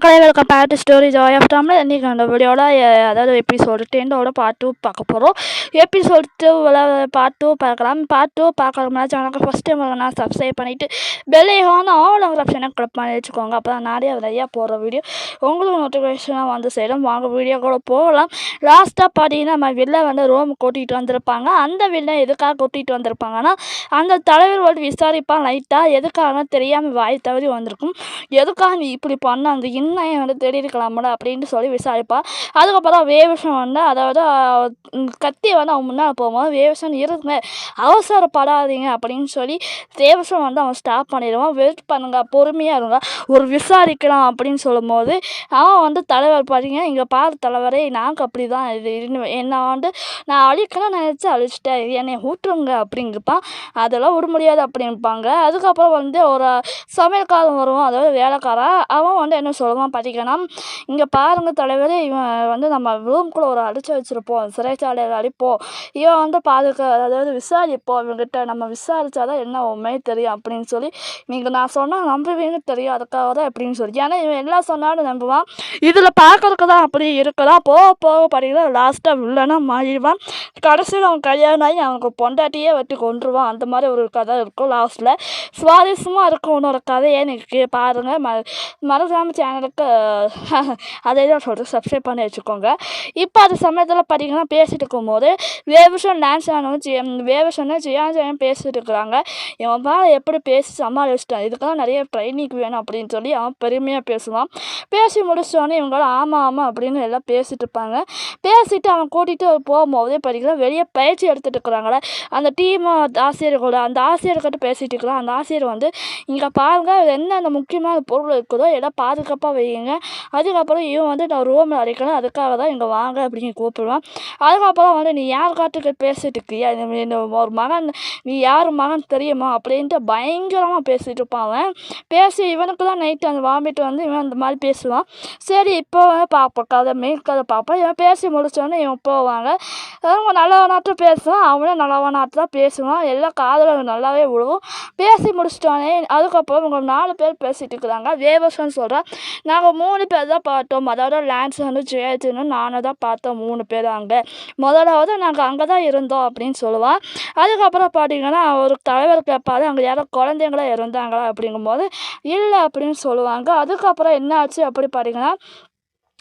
மக்களே welcome back to story joy of Tamil. இன்றைக்கி அந்த வீடியோவில் அதாவது எபிசோடு 10 பார்ட் 2 பார்க்க போகிறோம். எபிசோட் 2 பார்ட் 2 பார்க்கலாம். பார்ட் 2 பார்க்கறதுனா சேனலுக்கு ஃபஸ்ட் டைம் வரனா சப்ஸ்கிரைப் பண்ணிவிட்டு பெல்லைக்கான ஆல் ஆப்ஷனை கிளிக் பண்ணி வச்சுக்கோங்க. அப்போ தான் நிறையா போடுற வீடியோ உங்களுக்கு நோட்டிஃபிகேஷனாக வந்து சேரும். வாங்க வீடியோ கூட போகலாம். லாஸ்ட்டாக பார்த்தீங்கன்னா நம்ம வில்லை வந்து ரோம் கூட்டிகிட்டு வந்திருப்பாங்க. அந்த வில்லை எதுக்காக கூட்டிகிட்டு வந்திருப்பாங்கன்னா அந்த தலைவர் வந்து விசாரிப்பான் லைட்டாக எதுக்காக தெரியாமல் வாய் தவறி வந்திருக்கும். எதுக்காக நீ இப்படி பண்ண அந்த இன்னையை வந்து தேடி இருக்கலாமல அப்படின்ட்டு சொல்லி விசாரிப்பாள். அதுக்கப்புறம் வேவசன் வந்து அதாவது கத்தியை வந்து அவன் முன்னால் போகும்போது வேவசன் இருங்க அவசரப்படாதீங்க அப்படின்னு சொல்லி வேவசன் வந்து அவன் ஸ்டாப் பண்ணிடுவான். வெயிட் பண்ணுங்க பொறுமையாக இருங்க ஒரு விசாரிக்கலாம் அப்படின்னு சொல்லும் போது அவன் வந்து தலைவர் பார்த்தீங்க இங்கே பாரு தலைவரே நாங்கள் அப்படி தான் இது என்னை வந்து நான் அழிக்கணும்னு நினச்சி அழிச்சிட்டேன் என்னை ஊற்றுங்க அப்படிங்கிருப்பான். அதெல்லாம் விட முடியாது அப்படின்பாங்க. அதுக்கப்புறம் வந்து ஒரு சமையல்காரன் வருவான் அதாவது வேலைக்காரன். அவன் வந்து என்ன சொல்லுவான் பார்த்தீங்கன்னா இங்கே பாருங்கள் தலைவரே இவன் வந்து நம்ம ரூம்குள்ளே ஒரு அடித்து வச்சுருப்போம் சிறைச்சாலையில் அடிப்போம் இவன் வந்து அதாவது விசாரிப்போம் இவங்ககிட்ட நம்ம விசாரித்தாதான் என்ன உண்மையே தெரியும் அப்படின்னு சொல்லி நீங்கள் நான் சொன்னால் நம்புவீங்கன்னு தெரியும் அதுக்காக தான் எப்படின்னு சொல்லி ஏன்னா இவன் எல்லாம் சொன்னாலும் நம்புவான். இதில் பார்க்கறதுக்கு தான் அப்படி இருக்கலாம் போக போக பார்த்தீங்கன்னா லாஸ்ட்டாக இல்லைன்னா மாறிடுவான். கடைசியில் அவன் கல்யாணம் ஆகி அவனுக்கு பொண்டாட்டியே வெட்டி கொண்டுருவான். அந்த மாதிரி ஒரு கதை இருக்கும். லாஸ்ட்டில் சுவாரஸ்யமாக இருக்கும் இன்னொரு கதையை நீங்கள் பாருங்கள். மறக்காமல் சேனலுக்கு அதே தான் சொல்கிறேன் சப்ஸ்கிரைப் பண்ணி வச்சுக்கோங்க. இப்போ அது சமயத்தில் பார்த்தீங்கன்னா பேசிகிட்டு இருக்கும்போது வேவசன் வேவசனும் ஜியான் பேசிகிட்டு இருக்கிறாங்க. இவன் பா எப்படி பேசி சமாளிச்சிட்டான் இதுக்கெல்லாம் நிறைய ட்ரைனிங் வேணும் அப்படின்னு சொல்லி அவன் பெருமையாக பேசுவான். பேசி முடிச்சோடனே இவங்களாம் ஆமாம் அப்படின்னு எல்லாம் பேசிகிட்டு இருப்பாங்க. பேசிட்டு அவன் கூட்டிகிட்டு போகும்போதே பார்த்தீங்கன்னா வெளியே பயிற்சி எடுத்துகிட்டு இருக்கிறாங்களே அந்த டீம் ஆசிரியர்களோட அந்த ஆசிரியர்கிட்ட பேசிகிட்டு இருக்கிறான். அந்த ஆசிரியர் வந்து இங்கே பாருங்கள் என்ன அந்த முக்கியமான பொருள் இருக்குதோ எல்லாம் பாதுகாப்பாக வையுங்க. அதுக்கப்புறம் இவன் வந்து நான் ரூமில் அடைக்கணும் அதுக்காக தான் இங்கே வாங்க அப்படின்னு கூப்பிடுவான். அதுக்கப்புறம் வந்து நீ யார் காட்டுக்கு பேசிட்டு இருக்கியா ஒரு மகன் நீ யார் மகன் தெரியுமா அப்படின்ட்டு பயங்கரமாக பேசிகிட்டு இருப்பான். அவன் பேசி இவனுக்கு தான் நைட்டு அந்த வாமிட்டு வந்து இவன் அந்த மாதிரி பேசுவான். சரி இப்போ பார்ப்போம் கதை மெயின் கதை பார்ப்போம். இவன் பேசி முடிச்சோடனே இவன் போவாங்க. அவங்க நல்லவனாட்டு பேசுவான் அவனும் நல்லவனாட்டு தான் பேசுவான். எல்லாம் காதல் நல்லாவே விழுவும். பேசி முடிச்சிட்டோன்னே அதுக்கப்புறம் இவங்க 4 பேர் பேசிகிட்டு இருக்கிறாங்க. வேவசன் சொல்கிறான் நாங்கள் 3 பேர் தான் பார்த்தோம் அதாவது லான்சனும் ஜெயத்தினும் நானும் தான் பார்த்தோம் 3 பேர் அங்கே முதலாவது நாங்கள் அங்கே தான் இருந்தோம் அப்படின்னு சொல்லுவான். அதுக்கப்புறம் பார்த்தீங்கன்னா ஒரு தலைவர் கேட்பாரு அங்கே யாரோ குழந்தைங்களா இருந்தாங்களா அப்படிங்கும்போது இல்லை அப்படின்னு சொல்லுவாங்க. அதுக்கப்புறம் என்ன ஆச்சு அப்படி பார்த்தீங்கன்னா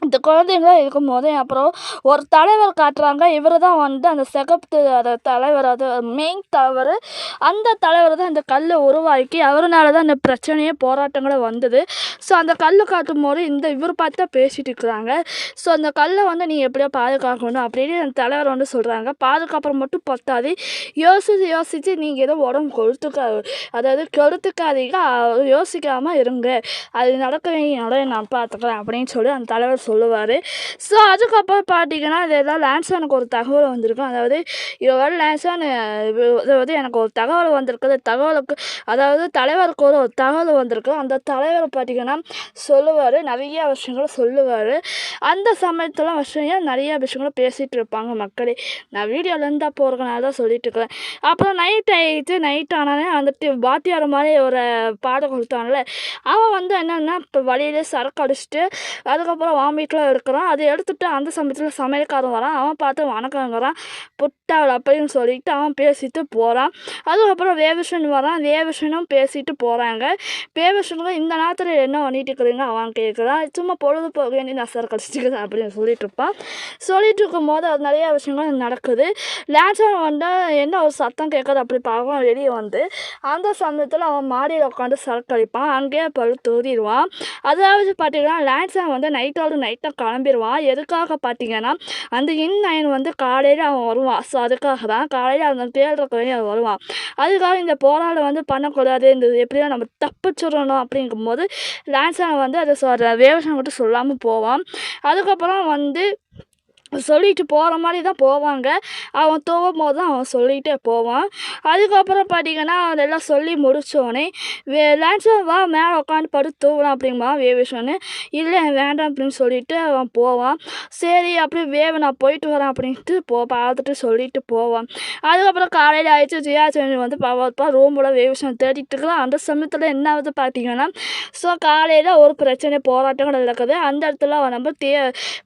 இந்த குழந்தைங்களாம் இருக்கும்போது அப்புறம் ஒரு தலைவர் காட்டுறாங்க. இவர் தான் வந்து அந்த சிகப்பு அந்த தலைவர் அது மெயின் தலைவர். அந்த தலைவர் தான் இந்த கல்லை உருவாக்கி அவர்னால தான் இந்த பிரச்சனையே போராட்டங்களும் வந்தது. ஸோ அந்த கல் காட்டும் போது இவர் பார்த்து தான் பேசிகிட்டு இருக்கிறாங்க. ஸோ அந்த கல்லை வந்து நீங்கள் எப்படியோ பாதுகாக்கணும் அப்படின்னு அந்த தலைவர் வந்து சொல்கிறாங்க. பாதுகாப்புறம் மட்டும் பத்தாது யோசித்து நீங்கள் ஏதோ உடம்பு கெடுத்துக்காதீங்க யோசிக்காமல் இருங்க அது நடக்க வேண்டிய நான் பார்த்துக்கிறேன் அப்படின்னு சொல்லி அந்த தலைவர் சொல்லுவார். ஸோ அதுக்கப்புறம் பார்த்தீங்கன்னா இதெல்லாம் லான்சனுக்கு ஒரு தகவல் வந்திருக்கும். அதாவது இவர் லான்சன் அதாவது எனக்கு ஒரு தகவல் வந்திருக்குது தகவலுக்கு அதாவது தலைவருக்கு ஒரு தகவல் வந்திருக்கு. அந்த தலைவர் பார்த்தீங்கன்னா சொல்லுவார் நிறைய விஷயங்களை சொல்லுவார். அந்த சமயத்தில் நிறைய விஷயங்களும் பேசிகிட்டு இருப்பாங்க மக்களே. நான் வீடியோலேருந்து தான் போகிறதுனால தான் சொல்லிட்டு இருக்கிறேன். அப்புறம் நைட் ஆனாலே வந்துட்டு பாத்தியார் மாதிரி ஒரு பாடம் கொடுத்தான்ல அவன் வந்து என்னென்னா இப்போ வழியிலே சரக்கு அடிச்சுட்டு அதுக்கப்புறம் வீட்டில் இருக்கிறான். அதை எடுத்துகிட்டு அந்த சமயத்தில் சமையல்காரன் வரான். அவன் பார்த்து வணக்கங்கிறான் புட்டாள் அப்படின்னு சொல்லிட்டு அவன் பேசிட்டு போகிறான். அதுக்கப்புறம் வேவசன் வரான். வேவசனும் பேசிட்டு போகிறாங்க. வேவசனுக்கு இந்த நேரத்தில் என்ன பண்ணிட்டு இருக்கிறீங்க அவன் கேட்குறான். சும்மா பொழுதுபோக வேண்டி நான் சரக்கு அடிச்சுக்கிறேன் அப்படின்னு சொல்லிட்டு இருப்பான். சொல்லிட்டு இருக்கும்போது அது நிறையா விஷயங்கள் நடக்குது. லான்சன் வந்து என்ன ஒரு சத்தம் கேட்குது அப்படி பார்ப்பான். வெளியே வந்து அந்த சமயத்தில் அவன் மாடியில் உட்காந்து சரக்கு அடிப்பான். அங்கேயே பழு தூரிடுவான். அதாவது பார்த்தீங்கன்னா லான்சன் வந்து நைட்டாக கிளம்பிடுவான். எதுக்காக பார்த்தீங்கன்னா அந்த இன் வந்து காலையில் அவன் வருவான். ஸோ அதுக்காக தான் காலையில் அந்த தேடுறக்கு வேண்டி அவன் வருவான். அதுக்காக இந்த போராட்டம் வந்து பண்ணக்கூடாது இந்த எப்படியோ நம்ம தப்பிச்சிடணும் அப்படிங்கும்போது லான்சன் வந்து அதை வேவசன் மட்டும் சொல்லாமல் போவான். அதுக்கப்புறம் வந்து சொல்லிட்டு போகிற மாதிரி தான் போவாங்க. அவன் தூங்கும்போது தான் அவன் சொல்லிகிட்டே போவான். அதுக்கப்புறம் பார்த்தீங்கன்னா அதெல்லாம் சொல்லி முடித்தோடனே லான்சன் வா மேலே உட்காந்து படுத்து தூங்கலாம் அப்படிம்பான் வேவிஷன்னு. இல்லை வேண்டாம் அப்படின்னு சொல்லிட்டு அவன் போவான். சரி அப்படி நான் போயிட்டு வரேன் அப்படின்ட்டு பார்த்துட்டு சொல்லிட்டு போவான். அதுக்கப்புறம் காலையில் ஆயிடுச்சு. ஜியா சேனல் வந்து பார்ப்பா ரூமில் வேவிஷன் தேடிட்டு இருக்கலாம். அந்த சமயத்தில் என்ன ஆகுது பார்த்தீங்கன்னா ஸோ காலையில் ஒரு பிரச்சனை போராட்டங்கள் நடக்குது. அந்த இடத்துல அவன் நம்ம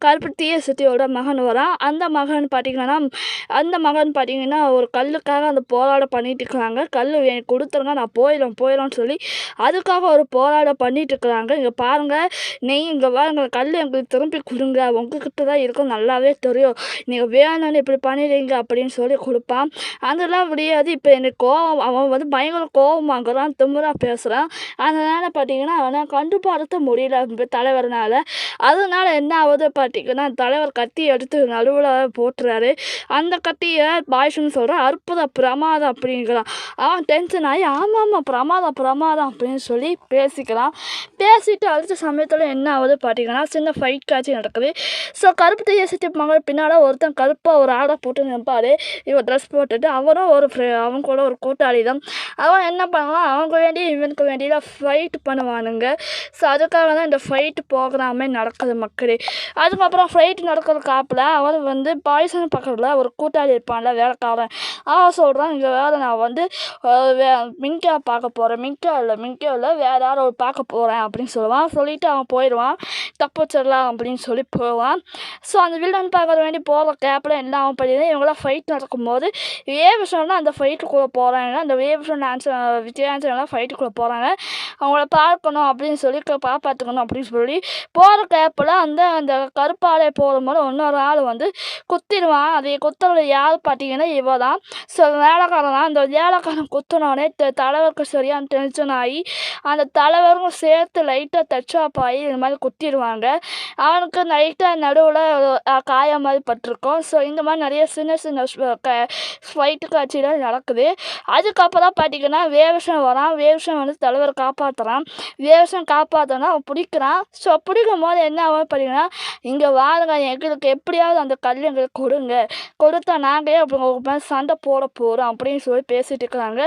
கருப்பு தீய சித்தியோட மகன் வரான். அந்த மகன் பார்த்தீங்கன்னா ஒரு கல்லுக்காக அந்த போராட்டம் பண்ணிட்டு இருக்கிறாங்க. கல் எனக்கு கொடுத்துருங்க நான் போயிடும்னு சொல்லி அதுக்காக ஒரு போராட்டம் பண்ணிட்டு இருக்கிறாங்க. இங்கே பாருங்கள் இங்கே வாங்க கல் எங்களுக்கு திரும்பி கொடுங்க, உங்ககிட்ட தான் இருக்கும் நல்லாவே தெரியும், நீங்கள் வேணும்னு இப்படி பண்ணிடுங்க அப்படின்னு சொல்லி கொடுப்பான். அதெல்லாம் முடியாது. இப்போ எனக்கு கோவம், அவன் வந்து பயங்கர கோவம் வாங்குறான், திமிராக பேசுகிறான். அதனால் பார்த்தீங்கன்னா அவனை கண்டுபாடுத்த முடியல தலைவர்னால். அதனால என்ன ஆகுது பார்த்தீங்கன்னா தலைவர் கத்தி எடுத்து நடுவில் போட்டுறாரு. அந்த கத்தியை பாய்ஸ்ன்னு சொல்கிறான் அற்புத பிரமாதம் அப்படிங்கிறான். அவன் டென்ஷன் ஆகி ஆமாம் பிரமாதம் அப்படின்னு சொல்லி பேசிட்டு அடுத்த சமயத்தில் என்ன ஆகுது பார்த்தீங்கன்னா சின்ன ஃபைட் காட்சி நடக்குது. ஸோ கருப்பு தைய சிட்டி மகள் பின்னால் ஒருத்தன் கருப்பாக ஒரு ஆடை போட்டு நிற்பாரு. இவன் ட்ரெஸ் போட்டுட்டு அவரும் அவன் கூட ஒரு கூட்டாளி தான். அவன் என்ன பண்ணுவான், அவங்க வேண்டி இவனுக்கு வேண்டியதான் ஃபைட் பண்ணுவானுங்க. ஸோ அதுக்காக தான் இந்த ஃபைட்டு ப்ரோக்ராமே நடக்குது மக்களே. அதுக்கப்புறம் ஃபைட் நடக்கிற காப்பில் அவன் வந்து பாய்சன் பக்கத்தில் ஒரு கூட்டாளி இருப்பான்ல வேலைக்காரன். அவன் சொல்கிறான் இங்கே வேறு நான் வந்து மின்கா பார்க்க போகிறேன், மின்கா இல்லை வேறு யாரும் பார்க்க போகிறேன் அப்படின்னு சொல்லுவான். சொல்லிவிட்டு அவன் போயிடுவான். தப்பிச்சிடலாம் அப்படின்னு சொல்லி போவான். ஸோ அந்த வில்லன் பார்க்க வேண்டி போகிற கேப்பில் என்ன அவன் பண்ணிடுது, இவங்களாம் ஃபைட் நடக்கும்போது வேவிஷன்லாம் அந்த ஃபைட்டுக்குள்ளே போகிறாங்க. அந்த வேவிஷன் விஜயான்சன்லாம் ஃபைட்டுக்குள்ளே போகிறாங்க. அவங்கள பார்க்கணும் அப்படின்னு சொல்லி காப்பாற்றுக்கணும் அப்படின்னு சொல்லி போகிற கேப்பில் அந்த கருப்பாலை போகும்போது இன்னொரு ஆள் வந்து குத்திடுவான். அதை குத்துறது யார் பார்த்தீங்கன்னா இவ தான். ஸோ வேலைக்காரன் தான். அந்த வேலைக்காரன் குத்தினோடனே தலைவருக்கு சரியான டென்ஷன் ஆகி அந்த தலைவருக்கும் சேர்த்து லைட்டாக டச்அப் ஆகி இது மாதிரி குத்திடுவாங்க. அவனுக்கு லைட்டாக நடுவில் காயம் மாதிரி பட்டிருக்கும். ஸோ இந்த மாதிரி நிறைய சின்ன ஃபைட்டு காட்சிகள் நடக்குது. அதுக்கப்புறம் பார்த்தீங்கன்னா வேவிஷன் வரான். வேவிஷன் வந்து தலைவரை காப்பாற்றுறான். வேவிஷன் காப்பாற்றினா அவன் பிடிக்கிறான். ஸோ பிடிக்கும் போது என்ன ஆகும் பார்த்தீங்கன்னா இங்கே வாருங்க, எங்களுக்கு எப்படியாவது அந்த கல் எங்களுக்கு கொடுத்தா நாங்களே அப்படி சண்டை போட போகிறோம் அப்படின்னு சொல்லி பேசிகிட்டு இருக்கிறாங்க.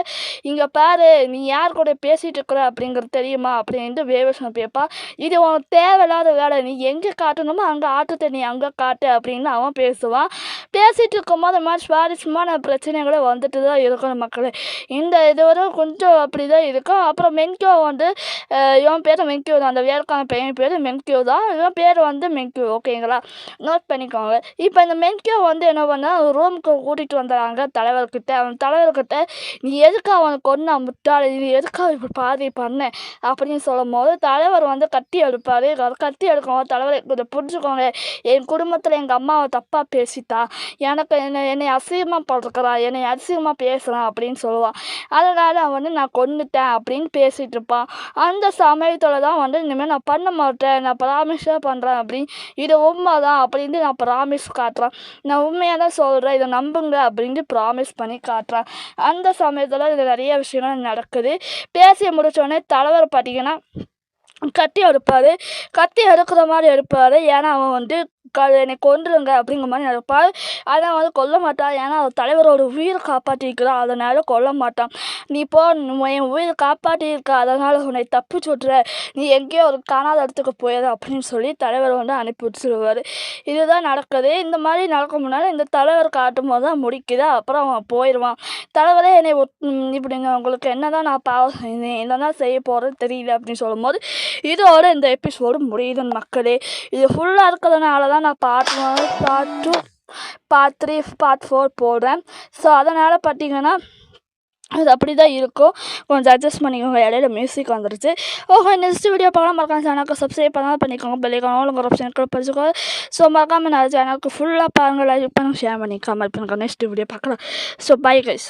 இங்கே பாரு நீ யார் கூட பேசிகிட்டு இருக்கிற அப்படிங்கிறது தெரியுமா அப்படின்ட்டு வேவிஷன் பேப்பா. இது உனக்கு தேவையில்லாத வேலை, நீ எங்கே காட்டணுமோ அங்கே ஆட்டத்தை நீ அங்கே காட்டு அப்படின்னு அவன் பேசுவான். பேசிகிட்டு இருக்கும்போது இந்த மாதிரி சுவாரஸ்யமான பிரச்சனைகளை வந்துட்டு தான் இருக்கணும் மக்களே. இந்த இது வரை கொஞ்சம் அப்படி தான் இருக்கும். அப்புறம் மென்கியோ வந்து இவன் பேர் மென்கியோ தான், அந்த வேலைக்கான பையன் பேர் மென்கியோ தான், இவன் பேர் வந்து மென்கியோ ஓகேங்களா, நோட் பண்ணிக்கோங்க. இப்போ இந்த மென்கியோ வந்து என்ன பண்ணால் ரூமுக்கு கூட்டிகிட்டு வந்துடுறாங்க தலைவர்கிட்ட. அவன் தலைவர்கிட்ட நீ எதுக்கு அவனை கொண்டு முட்டாள், நீ எதுக்காக இப்படி பாதி பண்ண அப்படின்னு சொல்லும் போது தலைவர் வந்து கத்தி எடுப்பார். கத்தி எடுக்கும்போது தலைவர் இதை புரிஞ்சுக்கோங்க, என் குடும்பத்தில் எங்கள் அம்மாவை தப்பாக பேசிட்டா, என்னை அசிங்கமாக படுத்துக்கிறான், என்னை அசிங்கமாக பேசுகிறான் அப்படின்னு சொல்லுவான். அதனால் அவன் வந்து நான் கொன்னுட்டேன் அப்படின்னு பேசிகிட்டு இருப்பான். அந்த சமயத்தில் தான் வந்து இனிமேல் நான் பண்ண மாட்டேன், நான் ப்ராமிஸாக பண்ணுறேன் அப்படின்னு, இது உண்மை தான் அப்படின்ட்டு நான் ப்ராமிஸ் காட்டுறேன், நான் உண்மையாக தான் சொல்கிறேன், இதை நம்புங்க அப்படின்ட்டு ப்ராமிஸ் பண்ணி காட்டுறேன். அந்த சமயத்தில் இது நிறைய விஷயங்கள் நடக்குது. பேசி முடித்தோடனே தலைவர் பார்த்தீங்கன்னா கத்தி எடுக்கிற மாதிரி எடுப்பார். ஏன்னா அவன் வந்து என்னை கொன்றுங்க அப்படிங்கிற மாதிரி நினைப்பார். ஆனால் வந்து கொல்ல மாட்டான். ஏன்னா அவர் தலைவரோட உயிரை காப்பாற்றிருக்கிறான், அதனால் கொல்ல மாட்டான். நீ போ, என் உயிரை காப்பாற்றியிருக்க, அதனால் உன்னை தப்பிச்சு விட்ற, நீ எங்கேயோ ஒரு காணாத இடத்துக்கு போயிடு அப்படின்னு சொல்லி தலைவர் வந்து அனுப்பி வச்சுருவார். இதுதான் நடக்குது. இந்த மாதிரி நடக்க முன்னாடி இந்த தலைவர் காட்டும் போது தான் முடிக்குது. அப்புறம் அவன் போயிடுவான். தலைவரே என்னை இப்படிங்க உங்களுக்கு என்ன தான் நான் பாவம் செய்தேன், என்ன தான் செய்ய போகிறேன்னு தெரியல அப்படின்னு சொல்லும்போது இதோட இந்த எபிசோடு முடியுதுன்னு மக்களே. இது ஃபுல்லாக இருக்கிறதுனால தான் நான் பார்ட் 1, பார்ட் 2, பார்ட் 3, பார்ட் 4 போடுறேன். ஸோ அதனால் பார்த்தீங்கன்னா அது அப்படி தான் இருக்கும். கொஞ்சம் அட்ஜஸ்ட் பண்ணிக்கோங்க, இடையில மியூசிக் வந்துடுச்சு. ஓகே, நெக்ஸ்ட் வீடியோ பார்க்கலாம். மறக்காம சேனலுக்கு சப்ஸ்கிரைப் பண்ணால் பண்ணிக்கோங்க, பெல்லைக்கான உங்கள் ஆப்ஷன் படிச்சுக்கோங்க. ஸோ மறக்காமல் நான் சேனலுக்கு ஃபுல்லாக பாருங்கள், லைக் பண்ணுங்கள், ஷேர் பண்ணி கமெண்ட் பண்ணுங்கள். நெக்ஸ்ட் வீடியோ பார்க்கலாம். So bye guys.